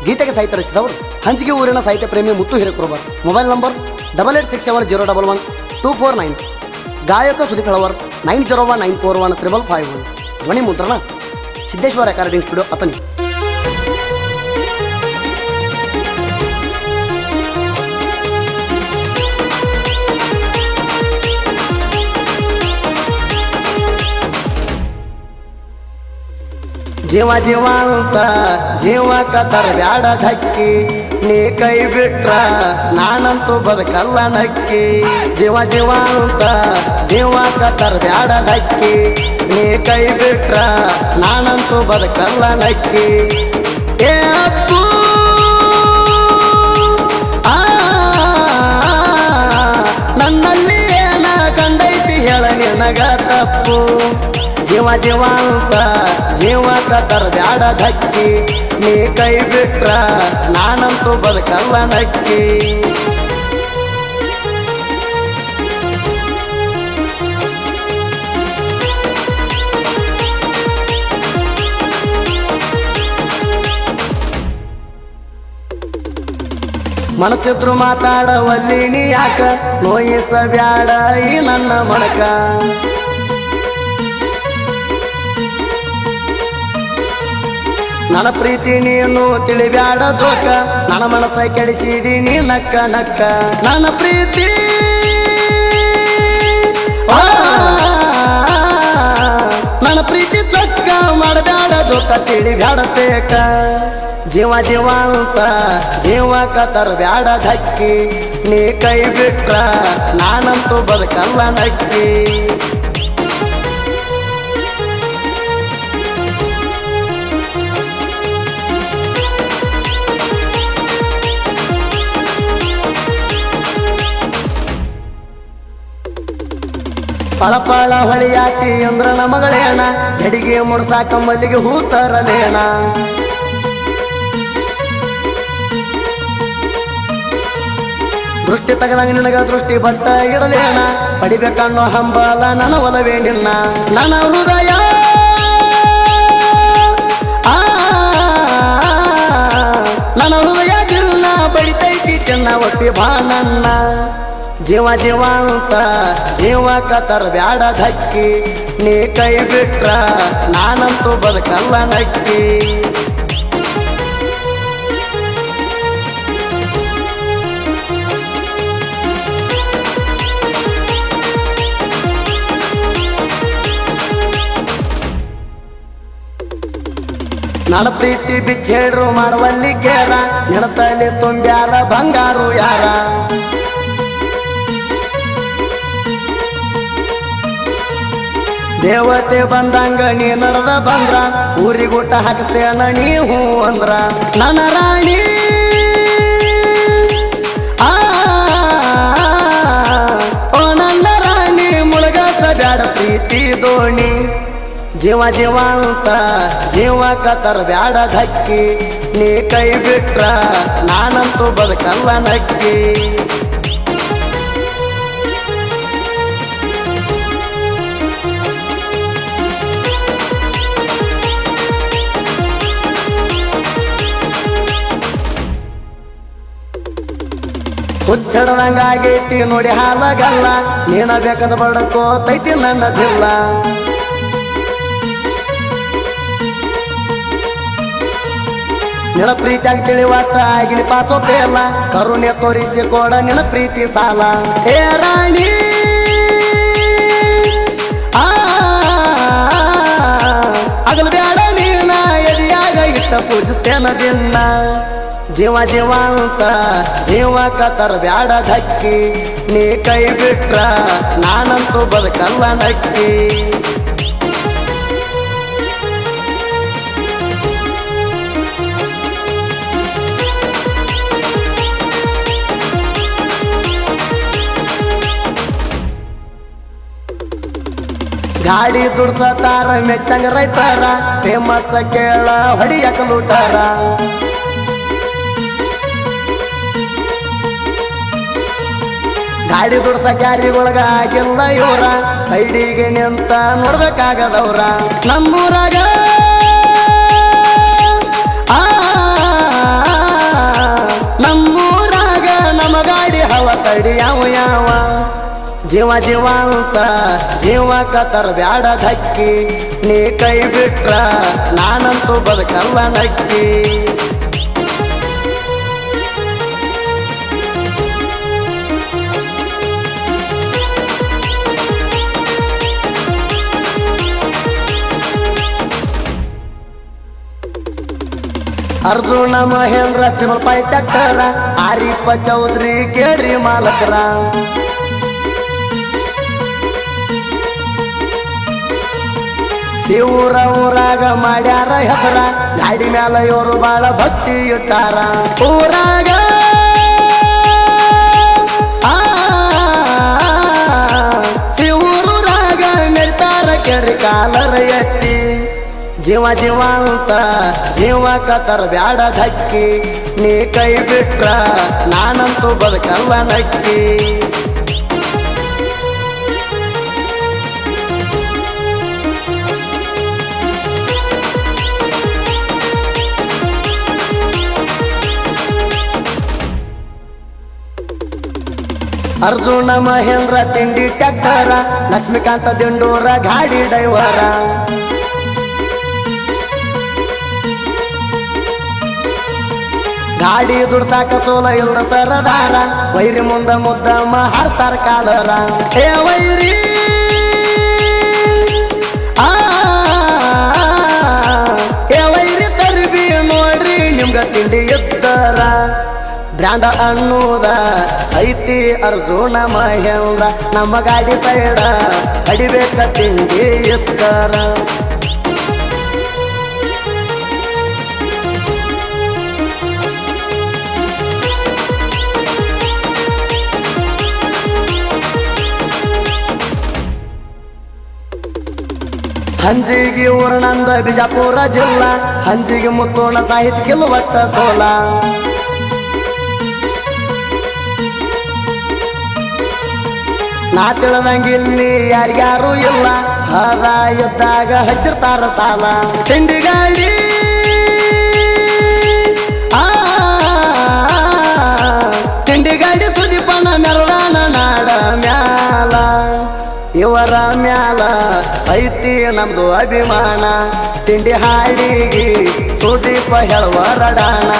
ಗೀತೆಗೆ ಸಾಹಿತ್ಯ ರಚಿಸಿದವರು ಹಂಚಿಗೆ ಊರಿನ ಸಾಹಿತ್ಯ ಪ್ರೇಮಿ ಮುತ್ತು ಹಿರೇಕುರುಬರ್. Mobile number 8867011249. ಗಾಯಕ ಸುದೀಪ್ ಹೆಳವರ್ 9019415551. ಧ್ವನಿ ಮುದ್ರಣ ಸಿದ್ದೇಶ್ವರ ರೆಕಾರ್ಡಿಂಗ್ ಸ್ಟುಡಿಯೋ ಅತನಿ. ಜೀವ ಜೀವ ಅಂತ ಜೀವಕ ತರಬ್ಯಾಡ ಧಕ್ಕಿ, ನೀ ಕೈ ಬಿಟ್ರ ನಾನಂತೂ ಬದುಕಲ್ಲ ನಕ್ಕಿ. ಜೀವ ಜೀವ ಅಂತ ಜೀವಕ ತರಬ್ಯಾಡ ಧಕ್ಕಿ, ನೀ ಕೈ ಬಿಟ್ರ ನಾನಂತೂ ಬದುಕಲ್ಲ ನಕ್ಕಿ. ಏ ಅಪ್ಪು ನನ್ನಲ್ಲಿ ಏನ ಕಂಡೈತಿ ಹೇಳ ನಿನಗ ತಪ್ಪು. ಜೀವ ಜೀವ ಅಂತ ಜೀವಕ ತರಬ್ಯಾಡ ಧಕ್ಕಿ, ನೀ ಕೈ ಬಿಟ್ರ ನಾನಂತೂ ಬದುಕಲ್ಲ ನಕ್ಕಿ. ಮನಸ್ಸಿದ್ರು ಮಾತಾಡವಲ್ಲಿ ನೀ ಯಾಕ, ನೋಯಿಸಬ್ಯಾಡ ಈ ನನ್ನ ಮನಕ. ನನ್ನ ಪ್ರೀತಿ ನೀನು ತಿಳಿಬ್ಯಾಡ ಜೋಕ, ನನ್ನ ಮನಸ್ಸ ಕೆಡಿಸಿದೀನಿ ನಕ್ಕ ನಕ್ಕ. ನನ್ನ ಪ್ರೀತಿ ನನ್ನ ಪ್ರೀತಿ ತಕ್ಕ ಮಾಡಬ್ಯಾಡ ಜೋಕ, ತಿಳಿಬ್ಯಾಡ ತೇಕ. ಜೀವ ಜೀವ ಅಂತ ಜೀವಕ ತರಬ್ಯಾಡ ಧಕ್ಕಿ, ನೀ ಕೈ ಬಿಟ್ರ ನಾನಂತೂ ಬದುಕಲ್ಲ ನಕ್ಕಿ. ಪಳಪಳ ಹೊಳಿಯಾಟಿ ಅಂದ್ರನ ಮಗಳೇಣ, ಜಡಿಗೆ ಮುಡ್ಸಾಕ ಮಲ್ಲಿಗೆ ಹೂ ತರಲೇಣ. ದೃಷ್ಟಿ ತಗದಂಗ ನಿನಗ ದೃಷ್ಟಿ ಬಟ್ಟ ಇಡಲೇಣ, ಪಡಿಬೇಕನ್ನೋ ಹಂಬಲ ನನ್ನ ಒಲವೇ ನಿನ್ನ. ನನ್ನ ಹೃದಯ ನನ್ನ ಹೃದಯ ಗಿಲ್ಲ ಬಡಿತೈತಿ ಚೆನ್ನ ಒಟ್ಟಿ ಬಾ ನನ್ನ. ಜೀವ ಜೀವ ಅಂತ ಜೀವಕ ತರಬ್ಯಾಡ ಧಕ್ಕಿ, ನೀ ಕೈ ಬಿಟ್ರ ನಾನಂತೂ ಬದುಕಲ್ಲ ನಕ್ಕಿ. ನನ್ನ ಪ್ರೀತಿ ಬಿಚ್ಚೇಡ್ರು ಮಾಡುವಲ್ಲಿ ಕೇರ, ನೆನತಲ್ಲಿ ತುಂಬ್ಯಾರ ಬಂಗಾರು ಯಾರ. ದೇವತೆ ಬಂದಂಗ ನೀ ನಡೆದ ಬಂದ್ರ, ಊರಿಗೂಟ ಹಾಕಿಸ್ತೇನ ನೀ ಹೂ ಅಂದ್ರ. ನನ್ನ ರಾಣಿ ಓ ನನ್ನ ರಾಣಿ, ಮುಳುಗಾಸ ಬ್ಯಾಡ ಪ್ರೀತಿ ದೋಣಿ. ಜೀವ ಜೀವ ಅಂತ ಜೀವಕ ತರಬ್ಯಾಡ ಧಕ್ಕಿ, ನೀ ಕೈ ಬಿಟ್ರ ನಾನಂತೂ ಬದುಕಲ್ಲ ನಕ್ಕಿ. ಹುಚ್ಚಡದಂಗಾಗೈತಿ ನೋಡಿ ಹಾಲಗಲ್ಲ, ನೀನ ಬೇಕಾದ ಬಡಕೋತೈತಿ ನನ್ನದಿಲ್ಲ. ನಿನ ಪ್ರೀತಿಯಾಗಿ ತಿಳಿವಾತ ಆಗಿನ ಪಾಸೋಪೇಲ್ಲ, ಕರುಣೆ ತೋರಿಸಿ ಕೊಡ ನಿನ ಪ್ರೀತಿ ಸಾಲ. ಏ ರಾಣಿ ಅಗಲ ಬ್ಯಾಡ ನೀನ ಎದಿಯಾಗ ಇಟ್ಟ ಪೂಜಿಸ್ತೇನ ದಿನ. ಜೀವ ಜೀವ ಅಂತ ಜೀವಕ ತರಬ್ಯಾಡ ಧಕ್ಕಿ, ನೀ ಕೈ ಬಿಟ್ರ ನಾನಂತೂ ಬದುಕಲ್ಲ ನಕ್ಕಿ. ಗಾಡಿ ದುಡ್ಸತಾರ ಮೆಚ್ಚಂಗ ರೈತಾರ, ಫೇಮಸ್ ಕೇಳ ಹೊಡಿಯಕ ಲೂಟಾರ. ಗಾಡಿ ದುಡ್ಸಕ ಯಾರಿಗೊಳಗ ಆಗಿಲ್ಲ ಇವ್ರ, ಸೈಡಿಗೆ ನಿಂತ ನೋಡ್ಬೇಕಾಗದವ್ರ. ನಮ್ಮೂರಾಗ ಜೀವ ಜೀವ ಅಂತ ಜೀವಕ್ಕ ತರಬ್ಯಾಡ ಧಕ್ಕಿ ನೀ ಕೈ ಬಿಟ್ರ ನಾನಂತೂ ಬದುಕಲ್ಲ ನಕ್ಕಿ ಅರ್ಜುನ ಮಹೇಂದ್ರ ತಿಮ್ಮಪ್ಪ ಟ್ಯಾಕ್ಟರ ಆರಿಪ್ಪ ಚೌಧರಿ ಕೇರಿ ಮಾಲಕರ ಶಿವರ ಊರಾಗ ಮಾಡ್ಯಾರ ಹೆಸರ ಗಾಡಿ ಮ್ಯಾಲ ಇವರು ಬಾಳ ಭಕ್ತಿ ಇಟ್ಟಾರ ಊರಾಗ ಶಿವೂರಾಗ ಮೆರಿತಾರ ಕೆರಿ ಕಾಲರ ಎತ್ತಿ ಜೀವ ಜೀವ ಅಂತ ಜೀವಕ್ಕ ತರಬ್ಯಾಡ ಧಕ್ಕಿ ನೀ ಕೈ ಬಿಟ್ರ ನಾನಂತೂ ಬದುಕಲ್ಲ ನಕ್ಕಿ ಅರ್ಜುನ ಮಹೇಂದ್ರ ತಿಂಡಿ ಟ್ಯಾಕ್ಟರ ಲಕ್ಷ್ಮೀಕಾಂತ ದಿಂಡೂರ ಗಾಡಿ ಡ್ರೈವರ ಗಾಡಿ ದುಡ್ಸಾಕ ಸೋಲ ಇಲ್ದ ಸರದಾರ ವೈರಿ ಮುಂದ ಮುದ್ದ ಹಾರಿಸ್ತಾರ ಕಾಲರ ಏ ವೈರಿ ಏ ವೈರಿ ತರ್ಬಿ ನೋಡ್ರಿ ನಿಮ್ಗ ತಿಂಡಿ ಇದ್ದಾರ ಬ್ರ್ಯಾಂಡ ಅನ್ನುದ ಐತಿ ಅರ್ಜುನ ಮಹೇಂದ್ರ ನಮ್ಮ ಗಾಡಿ ಸೈಡ ಅಡಿಬೇಕ ತಿಂಡಿ ಇದ್ದಾರ ಹಂಜಿಗೆ ಊರ್ನಂದ ಬಿಜಾಪುರ ಜಿಲ್ಲಾ ಹಂಜಿಗೆ ಮುತ್ತೋಣ ಸಾಹಿತ್ಯ ಗೆಲ್ಲುವಟ್ಟ ಸೋಲ ನಾ ತಿಳಿದಂಗಿಲ್ಲಿ ಯಾರ್ಯಾರು ಇಲ್ಲ ಹದ ಇದ್ದಾಗ ಹಚ್ಚಿರ್ತಾರ ಸಾಲ ತಿಂಡಿ ಗಾಡಿ ತಿಂಡಿ ಗಾಡಿ ಸುದೀಪನ ಮೆರದಾನ ನಾಡ ಮ್ಯಾಲ ಇವರ ಮ್ಯಾಲ ಐತಿ ನಮ್ದು ಅಭಿಮಾನ ತಿಂಡಿ ಹಾಡಿಗೆ ಸುದೀಪ ಹೇಳುವ ರಡಾನ